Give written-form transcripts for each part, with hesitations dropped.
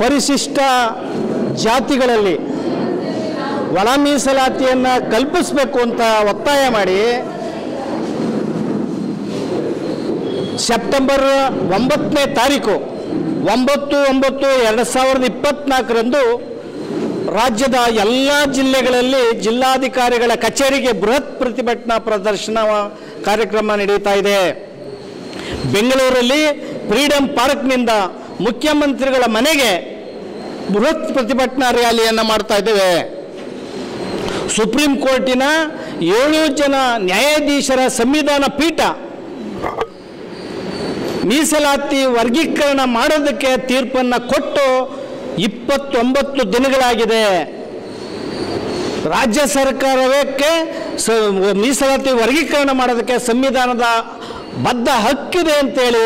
ಪರಿಶಿಷ್ಟ ಜಾತಿಗಳಲ್ಲಿ ಒಳ ಮೀಸಲಾತಿಯನ್ನು ಕಲ್ಪಿಸಬೇಕು ಅಂತ ಒತ್ತಾಯ ಮಾಡಿ ಸೆಪ್ಟೆಂಬರ್ 9ನೇ ತಾರೀಕು 9/9/2024 ರಾಜ್ಯದ ಎಲ್ಲ ಜಿಲ್ಲೆಗಳಲ್ಲಿ ಜಿಲ್ಲಾಧಿಕಾರಿಗಳ ಕಚೇರಿಗೆ ಬೃಹತ್ ಪ್ರತಿಭಟನಾ ಪ್ರದರ್ಶನ ಕಾರ್ಯಕ್ರಮ ನಡೀತಾ ಇದೆ. ಬೆಂಗಳೂರಲ್ಲಿ ಫ್ರೀಡಂ ಪಾರ್ಕ್ನಿಂದ ಮುಖ್ಯಮಂತ್ರಿಗಳ ಮನೆಗೆ ಬೃಹತ್ ಪ್ರತಿಭಟನಾ ರ್ಯಾಲಿಯನ್ನು ಮಾಡ್ತಾ ಇದ್ದೇವೆ. ಸುಪ್ರೀಂ ಕೋರ್ಟಿನ 7 ಜನ ನ್ಯಾಯಾಧೀಶರ ಸಂವಿಧಾನ ಪೀಠ ಮೀಸಲಾತಿ ವರ್ಗೀಕರಣ ಮಾಡೋದಕ್ಕೆ ತೀರ್ಪನ್ನು ಕೊಟ್ಟು 29 ದಿನಗಳಾಗಿದೆ. ರಾಜ್ಯ ಸರ್ಕಾರಕ್ಕೆ ಮೀಸಲಾತಿ ವರ್ಗೀಕರಣ ಮಾಡೋದಕ್ಕೆ ಸಂವಿಧಾನದ ಬದ್ಧ ಹಕ್ಕಿದೆ ಅಂತೇಳಿ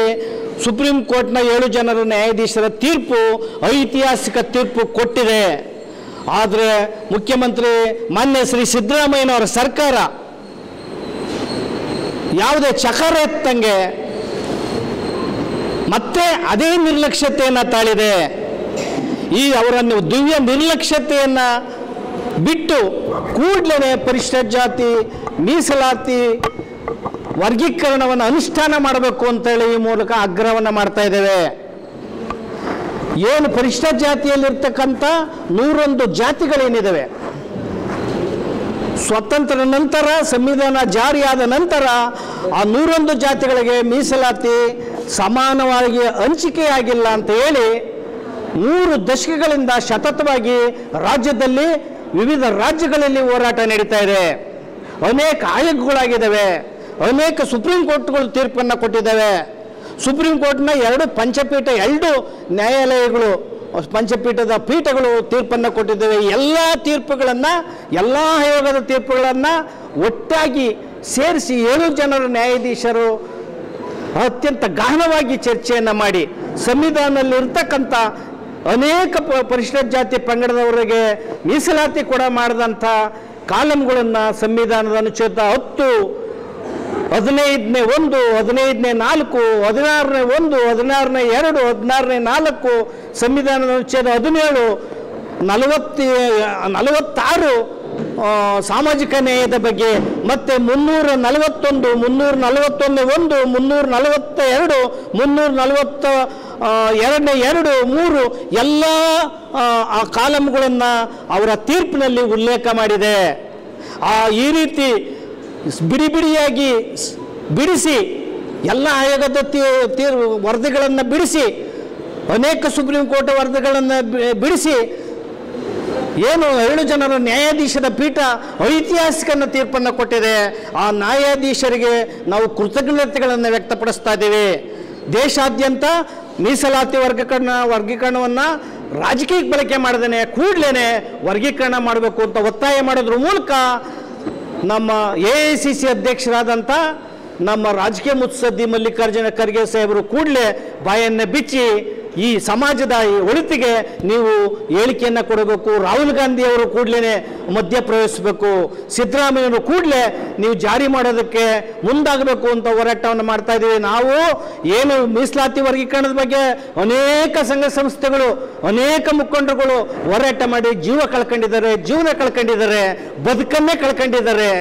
ಸುಪ್ರೀಂ ಕೋರ್ಟ್ನ 7 ಜನರ ನ್ಯಾಯಾಧೀಶರ ತೀರ್ಪು ಐತಿಹಾಸಿಕ ತೀರ್ಪು ಕೊಟ್ಟಿದೆ. ಆದರೆ ಮುಖ್ಯಮಂತ್ರಿ ಮಾನ್ಯ ಶ್ರೀ ಸಿದ್ದರಾಮಯ್ಯನವರ ಸರ್ಕಾರ ಯಾವುದೇ ಚಕಾರ ಎತ್ತಂಗೆ ಮತ್ತೆ ಅದೇ ನಿರ್ಲಕ್ಷ್ಯತೆಯನ್ನು ತಾಳಿದೆ. ಈ ಅವರನ್ನು ದಿವ್ಯ ನಿರ್ಲಕ್ಷ್ಯತೆಯನ್ನು ಬಿಟ್ಟು ಕೂಡಲೇ ಪರಿಶಿಷ್ಟ ಜಾತಿ ಮೀಸಲಾತಿ ವರ್ಗೀಕರಣವನ್ನು ಅನುಷ್ಠಾನ ಮಾಡಬೇಕು ಅಂತೇಳಿ ಈ ಮೂಲಕ ಆಗ್ರಹವನ್ನು ಮಾಡ್ತಾ ಇದ್ದೇವೆ. ಏನು ಪರಿಶಿಷ್ಟ ಜಾತಿಯಲ್ಲಿರ್ತಕ್ಕಂಥ 101 ಜಾತಿಗಳೇನಿದ್ದಾವೆ, ಸ್ವತಂತ್ರ ನಂತರ ಸಂವಿಧಾನ ಜಾರಿಯಾದ ನಂತರ ಆ 101 ಜಾತಿಗಳಿಗೆ ಮೀಸಲಾತಿ ಸಮಾನವಾಗಿ ಹಂಚಿಕೆಯಾಗಿಲ್ಲ ಅಂತ ಹೇಳಿ 3 ದಶಕಗಳಿಂದ ಸತತವಾಗಿ ರಾಜ್ಯದಲ್ಲಿ ವಿವಿಧ ರಾಜ್ಯಗಳಲ್ಲಿ ಹೋರಾಟ ನಡೀತಾ ಇದೆ. ಅನೇಕ ಆಯೋಗಗಳಾಗಿದ್ದಾವೆ, ಅನೇಕ ಸುಪ್ರೀಂ ಕೋರ್ಟ್ಗಳು ತೀರ್ಪನ್ನು ಕೊಟ್ಟಿದ್ದಾವೆ. ಸುಪ್ರೀಂ ಕೋರ್ಟ್ನ 2 ಪಂಚಪೀಠ 2 ನ್ಯಾಯಾಲಯಗಳು ಪಂಚಪೀಠದ ಪೀಠಗಳು ತೀರ್ಪನ್ನು ಕೊಟ್ಟಿದ್ದೇವೆ. ಎಲ್ಲ ತೀರ್ಪುಗಳನ್ನು ಎಲ್ಲ ಆಯೋಗದ ತೀರ್ಪುಗಳನ್ನು ಒಟ್ಟಾಗಿ ಸೇರಿಸಿ 7 ಜನರ ನ್ಯಾಯಾಧೀಶರು ಅತ್ಯಂತ ಗಹನವಾಗಿ ಚರ್ಚೆಯನ್ನು ಮಾಡಿ ಸಂವಿಧಾನದಲ್ಲಿರ್ತಕ್ಕಂಥ ಅನೇಕ ಪರಿಶಿಷ್ಟ ಜಾತಿ ಪಂಗಡದವರಿಗೆ ಮೀಸಲಾತಿ ಕೂಡ ಮಾಡಿದಂಥ ಕಾಲಂಗಳನ್ನು ಸಂವಿಧಾನದ ಅನುಚ್ಛೇದ 10, 15ನೇ 1, 15ನೇ 4, 16ನೇ 1, 16ನೇ 2, 16ನೇ 4, ಸಂವಿಧಾನದ ಅನುಚ್ಛೇದ 17, 46 ಸಾಮಾಜಿಕ ನ್ಯಾಯದ ಬಗ್ಗೆ, ಮತ್ತು 341, 341ನೇ 1, 342, 342ನೇ 2, 3 ಎಲ್ಲ ಆ ಕಾಲಂಗಳನ್ನು ಅವರ ತೀರ್ಪಿನಲ್ಲಿ ಉಲ್ಲೇಖ ಮಾಡಿದೆ. ಈ ರೀತಿ ಬಿಡಿಯಾಗಿ ಬಿಡಿಸಿ ಎಲ್ಲ ಆಯೋಗದ ವರದಿಗಳನ್ನು ಬಿಡಿಸಿ ಅನೇಕ ಸುಪ್ರೀಂ ಕೋರ್ಟ್ ವರದಿಗಳನ್ನು ಬಿಡಿಸಿ ಏನು 7 ಜನರ ನ್ಯಾಯಾಧೀಶರ ಪೀಠ ಐತಿಹಾಸಿಕ ತೀರ್ಪನ್ನು ಕೊಟ್ಟಿದೆ. ಆ ನ್ಯಾಯಾಧೀಶರಿಗೆ ನಾವು ಕೃತಜ್ಞತೆಗಳನ್ನು ವ್ಯಕ್ತಪಡಿಸ್ತಾ ಇದ್ದೀವಿ. ದೇಶಾದ್ಯಂತ ಮೀಸಲಾತಿ ವರ್ಗೀಕರಣವನ್ನು ರಾಜಕೀಯಕ್ಕೆ ಬಳಕೆ ಮಾಡದೇನೆ ಕೂಡಲೇ ವರ್ಗೀಕರಣ ಮಾಡಬೇಕು ಅಂತ ಒತ್ತಾಯ ಮಾಡೋದ್ರ ಮೂಲಕ ನಮ್ಮ AICC ಅಧ್ಯಕ್ಷರಾದಂಥ ನಮ್ಮ ರಾಜಕೀಯ ಮುತ್ಸದ್ದಿ ಮಲ್ಲಿಕಾರ್ಜುನ ಖರ್ಗೆ ಸಾಹೇಬರು ಕೂಡಲೇ ಬಾಯನ್ನು ಬಿಚ್ಚಿ ಈ ಸಮಾಜದ ಈ ಒಳಿತಿಗೆ ನೀವು ಹೇಳಿಕೆಯನ್ನು ಕೊಡಬೇಕು. ರಾಹುಲ್ ಗಾಂಧಿ ಅವರು ಕೂಡಲೇ ಮಧ್ಯಪ್ರವೇಶಿಸಬೇಕು. ಸಿದ್ದರಾಮಯ್ಯವರು ಕೂಡಲೇ ನೀವು ಜಾರಿ ಮಾಡೋದಕ್ಕೆ ಮುಂದಾಗಬೇಕು ಅಂತ ಹೋರಾಟವನ್ನು ಮಾಡ್ತಾ ಇದ್ದೀವಿ. ನಾವು ಏನು ಮೀಸಲಾತಿ ವರ್ಗೀಕರಣದ ಬಗ್ಗೆ ಅನೇಕ ಸಂಘ ಸಂಸ್ಥೆಗಳು ಅನೇಕ ಮುಖಂಡರುಗಳು ಹೋರಾಟ ಮಾಡಿ ಜೀವನ ಕಳ್ಕೊಂಡಿದ್ದಾರೆ, ಬದುಕನ್ನೇ ಕಳ್ಕೊಂಡಿದ್ದಾರೆ.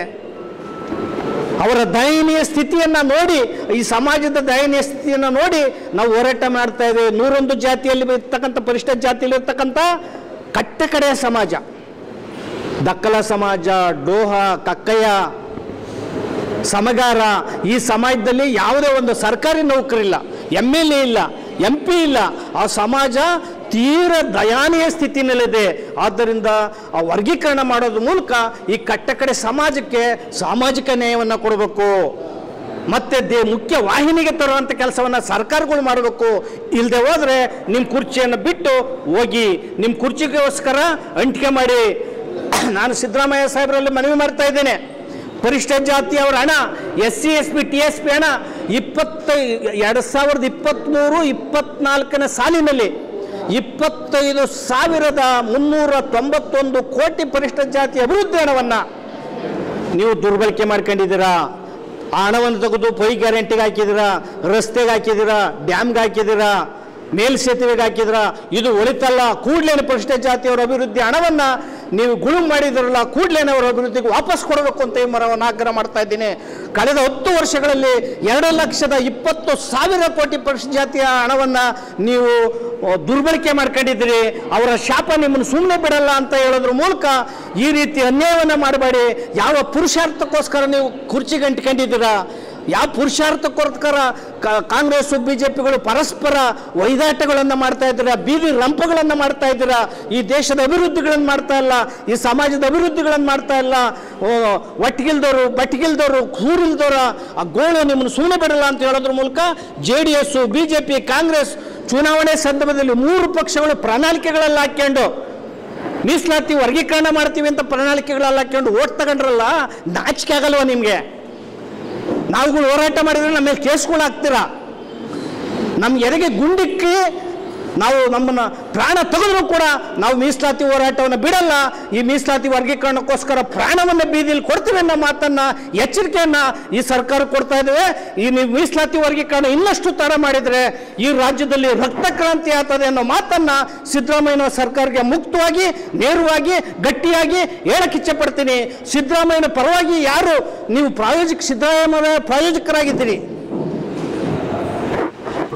ಅವರ ದಯನೀಯ ಸ್ಥಿತಿಯನ್ನು ನೋಡಿ, ಈ ಸಮಾಜದ ದಯನೀಯ ಸ್ಥಿತಿಯನ್ನು ನೋಡಿ ನಾವು ಹೋರಾಟ ಮಾಡ್ತಾ ಇದ್ದೇವೆ. 101 ಜಾತಿಯಲ್ಲಿ ಇರ್ತಕ್ಕಂಥ ಪರಿಶಿಷ್ಟ ಜಾತಿಯಲ್ಲಿ ಇರ್ತಕ್ಕಂಥ ಕಟ್ಟಕಡೆಯ ಸಮಾಜ, ದಕ್ಕಲ ಸಮಾಜ, ಡೋಹ, ಕಕ್ಕಯ್ಯ, ಸಮಗಾರ, ಈ ಸಮಾಜದಲ್ಲಿ ಯಾವುದೇ ಒಂದು ಸರ್ಕಾರಿ ನೌಕರಿಲ್ಲ, MLA ಇಲ್ಲ, MP ಇಲ್ಲ. ಆ ಸಮಾಜ ತೀರ ದಯಾನೀಯ ಸ್ಥಿತಿನಲ್ಲಿದೆ. ಆದ್ದರಿಂದ ಆ ವರ್ಗೀಕರಣ ಮಾಡೋದ್ರ ಮೂಲಕ ಈ ಕಟ್ಟಕಡೆ ಸಮಾಜಕ್ಕೆ ಸಾಮಾಜಿಕ ನ್ಯಾಯವನ್ನು ಕೊಡಬೇಕು, ಮತ್ತು ಮುಖ್ಯ ವಾಹಿನಿಗೆ ತರುವಂಥ ಕೆಲಸವನ್ನು ಸರ್ಕಾರಗಳು ಮಾಡಬೇಕು. ಇಲ್ಲದೆ ಹೋದರೆ ನಿಮ್ಮ ಕುರ್ಚಿಯನ್ನು ಬಿಟ್ಟು ಹೋಗಿ, ನಿಮ್ಮ ಕುರ್ಚಿಗೋಸ್ಕರ ಅಂಟಿಕೆ ಮಾಡಿ. ನಾನು ಸಿದ್ದರಾಮಯ್ಯ ಸಾಹೇಬರಲ್ಲಿ ಮನವಿ ಮಾಡ್ತಾ ಇದ್ದೇನೆ, ಪರಿಶಿಷ್ಟ ಜಾತಿಯವರ ಹಣ SC SC TSP ಹಣ 2023-24ನೇ ಸಾಲಿನಲ್ಲಿ 25,391 ಕೋಟಿ ಪರಿಶಿಷ್ಟ ಜಾತಿ ಅಭಿವೃದ್ಧಿ ಹಣವನ್ನು ನೀವು ದುರ್ಬಳಕೆ ಮಾಡ್ಕೊಂಡಿದ್ದೀರಾ. ಆ ಹಣವನ್ನು ತೆಗೆದು ಪೈ ಗ್ಯಾರಂಟಿಗೆ ಹಾಕಿದ್ದೀರಾ, ರಸ್ತೆಗೆ ಹಾಕಿದ್ದೀರಾ, ಡ್ಯಾಮ್ಗೆ ಹಾಕಿದ್ದೀರಾ. ಮೇಲ್ಸೇತುವೆಗೆ ಹಾಕಿದ್ರ, ಇದು ಒಳಿತಲ್ಲ. ಕೂಡಲೇ ಪರಿಶಿಷ್ಟ ಜಾತಿಯವರ ಅಭಿವೃದ್ಧಿ ಹಣವನ್ನು ನೀವು ಗುಳುಂ ಮಾಡಿದ್ರಲ್ಲ, ಕೂಡಲೇ ಅವರ ಅಭಿವೃದ್ಧಿಗೆ ವಾಪಸ್ ಕೊಡಬೇಕು ಅಂತ ಈ ಮರವನ್ನು ಆಗ್ರಹ ಮಾಡ್ತಾ ಇದ್ದೀನಿ. ಕಳೆದ 10 ವರ್ಷಗಳಲ್ಲಿ 2,20,000 ಕೋಟಿ ಪರಿಶಿಷ್ಟ ಜಾತಿಯ ಹಣವನ್ನು ನೀವು ದುರ್ಬಳಕೆ ಮಾಡ್ಕೊಂಡಿದ್ದೀರಿ. ಅವರ ಶಾಪ ನಿಮ್ಮನ್ನು ಸುಮ್ಮನೆ ಬಿಡಲ್ಲ ಅಂತ ಹೇಳೋದ್ರ ಮೂಲಕ ಈ ರೀತಿ ಅನ್ಯಾಯವನ್ನು ಮಾಡಬೇಡಿ. ಯಾವ ಪುರುಷಾರ್ಥಕ್ಕೋಸ್ಕರ ನೀವು ಕುರ್ಚಿಗೆ ಅಂಟ್ಕೊಂಡಿದ್ದೀರಾ? ಯಾವ ಪುರುಷಾರ್ಥಕ್ಕೋಸ್ಕರ ಕಾಂಗ್ರೆಸ್ ಬಿಜೆಪಿಗಳು ಪರಸ್ಪರ ವೈದಾಟಗಳನ್ನು ಮಾಡ್ತಾ ಇದ್ದೀರಾ, ಬೀದಿ ರಂಪಗಳನ್ನು ಮಾಡ್ತಾ ಇದ್ದೀರಾ? ಈ ದೇಶದ ಅಭಿವೃದ್ಧಿಗಳನ್ನು ಮಾಡ್ತಾ ಇಲ್ಲ, ಈ ಸಮಾಜದ ಅಭಿವೃದ್ಧಿಗಳನ್ನು ಮಾಡ್ತಾ ಇಲ್ಲ. ಒಟ್ಟಿಗಿಲ್ದವರು ಬಟ್ಟಿಗಿಲ್ದವರು ಕೂರಿಲ್ದವರ ಆ ಗೋಳು ನಿಮ್ಮನ್ನು ಸುಮ್ಮನೆ ಬಿಡಲ್ಲ ಅಂತ ಹೇಳೋದ್ರ ಮೂಲಕ JDS, BJP, ಕಾಂಗ್ರೆಸ್ ಚುನಾವಣೆ ಸಂದರ್ಭದಲ್ಲಿ 3 ಪಕ್ಷಗಳು ಪ್ರಣಾಳಿಕೆಗಳಲ್ಲಿ ಹಾಕ್ಕೊಂಡು ಮೀಸಲಾತಿ ವರ್ಗೀಕರಣ ಮಾಡ್ತೀವಿ ಅಂತ ಪ್ರಣಾಳಿಕೆಗಳಲ್ಲಿ ಹಾಕ್ಕೊಂಡು ಓಟ್ ತಗೊಂಡ್ರಲ್ಲ, ನಾಚಿಕೆ ಆಗಲ್ವ ನಿಮಗೆ? ನಾವುಗಳು ಹೋರಾಟ ಮಾಡಿದ್ರೆ ನಮ್ಮ ಮೇಲೆ ಕೇಸ್ಗಳು ಹಾಕ್ತೀರಾ? ನಮ್ಮ ಎದೆಗೆ ಗುಂಡಿಕ್ಕಿ ನಾವು ನಮ್ಮನ್ನು ಪ್ರಾಣ ತೆಗೆದ್ರೂ ಕೂಡ ನಾವು ಮೀಸಲಾತಿ ಹೋರಾಟವನ್ನು ಬಿಡಲ್ಲ. ಈ ಮೀಸಲಾತಿ ವರ್ಗೀಕರಣಕ್ಕೋಸ್ಕರ ಪ್ರಾಣವನ್ನು ಬೀದಿಲಿ ಕೊಡ್ತೀವಿ ಅನ್ನೋ ಮಾತನ್ನು, ಎಚ್ಚರಿಕೆಯನ್ನು ಈ ಸರ್ಕಾರ ಕೊಡ್ತಾ ಇದ್ದೇವೆ. ಈ ನೀವು ಮೀಸಲಾತಿ ವರ್ಗೀಕರಣ ಇನ್ನಷ್ಟು ತಡ ಮಾಡಿದರೆ ಈ ರಾಜ್ಯದಲ್ಲಿ ರಕ್ತ ಕ್ರಾಂತಿ ಆಗ್ತದೆ ಅನ್ನೋ ಮಾತನ್ನು ಸಿದ್ದರಾಮಯ್ಯ ಸರ್ಕಾರಕ್ಕೆ ಮುಕ್ತವಾಗಿ, ನೇರವಾಗಿ, ಗಟ್ಟಿಯಾಗಿ ಹೇಳಕ್ಕೆ ಇಚ್ಛೆ ಪಡ್ತೀನಿ. ಸಿದ್ದರಾಮಯ್ಯನ ಪರವಾಗಿ ಯಾರು ನೀವು ಸಿದ್ದರಾಮಯ್ಯ ಪ್ರಾಯೋಜಕರಾಗಿದ್ದೀರಿ,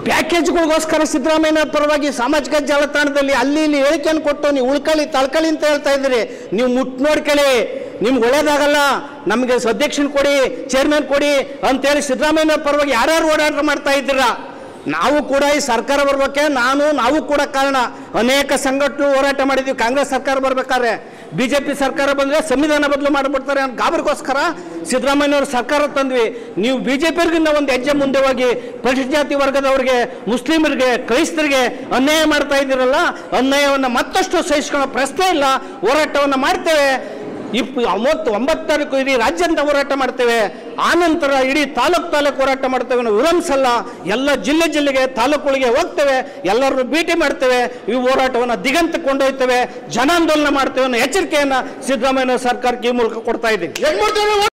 ಪ್ಯಾಕೇಜ್ಗಳಿಗೋಸ್ಕರ ಸಿದ್ದರಾಮಯ್ಯನ ಪರವಾಗಿ ಸಾಮಾಜಿಕ ಜಾಲತಾಣದಲ್ಲಿ ಅಲ್ಲಿ ಇಲ್ಲಿ ಹೇಳಿಕೆಯನ್ನು ಕೊಟ್ಟು ನೀವು ಉಳ್ಕೊಳ್ಳಿ ತಳ್ಕೊಳ್ಳಿ ಅಂತ ಹೇಳ್ತಾ ಇದ್ದೀರಿ. ನೀವು ಮುಟ್ಟು ನೋಡ್ಕೊಳ್ಳಿ, ನಿಮ್ಗೆ ಒಳ್ಳೇದಾಗಲ್ಲ. ನಮಗೆ ಅಧ್ಯಕ್ಷನ ಕೊಡಿ, ಚೇರ್ಮನ್ ಕೊಡಿ ಅಂತೇಳಿ ಸಿದ್ದರಾಮಯ್ಯನ ಪರವಾಗಿ ಯಾರ್ಯಾರು ಓಡಾಟ ಮಾಡ್ತಾ ಇದ್ದೀರಾ? ನಾವು ಕೂಡ ಈ ಸರ್ಕಾರ ಬರ್ಬೇಕೆ, ನಾವು ಕೂಡ ಕಾರಣ. ಅನೇಕ ಸಂಘಟನೆ ಹೋರಾಟ ಮಾಡಿದ್ವಿ. ಕಾಂಗ್ರೆಸ್ ಸರ್ಕಾರ ಬರ್ಬೇಕಾದ್ರೆ, BJP ಸರ್ಕಾರ ಬಂದರೆ ಸಂವಿಧಾನ ಬದಲು ಮಾಡಿಬಿಡ್ತಾರೆ ಅನ್ನೋ ಗಾಬರಿಗೋಸ್ಕರ ಸಿದ್ದರಾಮಯ್ಯನವ್ರ ಸರ್ಕಾರ ತಂದ್ವಿ. ನೀವು BJPಯವ್ರಿಗಿನ್ನ ಒಂದು ಹೆಜ್ಜೆ ಮುಂದೆ ಹೋಗಿ ಪರಿಶಿಷ್ಟ ಜಾತಿ ವರ್ಗದವ್ರಿಗೆ, ಮುಸ್ಲಿಮರಿಗೆ, ಕ್ರೈಸ್ತರಿಗೆ ಅನ್ಯಾಯ ಮಾಡ್ತಾ ಇದ್ದೀರಲ್ಲ, ಅನ್ಯಾಯವನ್ನು ಮತ್ತಷ್ಟು ಸಹಿಸ್ಕೊಳ್ಳೋ ಪ್ರಶ್ನೆ ಇಲ್ಲ. ಹೋರಾಟವನ್ನು ಮಾಡ್ತೇವೆ. 29 ತಾರೀಕು ಇಡೀ ರಾಜ್ಯಾದ್ಯಂತ ಹೋರಾಟ ಮಾಡ್ತೇವೆ. ಆನಂತರ ಇಡೀ ತಾಲೂಕು ಹೋರಾಟ ಮಾಡ್ತೇವೆ. ನಾವು ವಿರಮಿಸಲ್ಲ. ಎಲ್ಲ ಜಿಲ್ಲೆಗೆ ತಾಲೂಕುಗಳಿಗೆ ಹೋಗ್ತೇವೆ, ಎಲ್ಲರನ್ನು ಭೇಟಿ ಮಾಡ್ತೇವೆ. ಈ ಹೋರಾಟವನ್ನು ದಿಗಂತ ಕೊಂಡೊಯ್ತೇವೆ, ಜನಾಂದೋಲನ ಮಾಡ್ತೇವೆ ಅನ್ನೋ ಎಚ್ಚರಿಕೆಯನ್ನು ಸಿದ್ದರಾಮಯ್ಯ ಸರ್ಕಾರಕ್ಕೆ ಈ ಮೂಲಕ ಕೊಡ್ತಾ ಇದ್ದೀವಿ.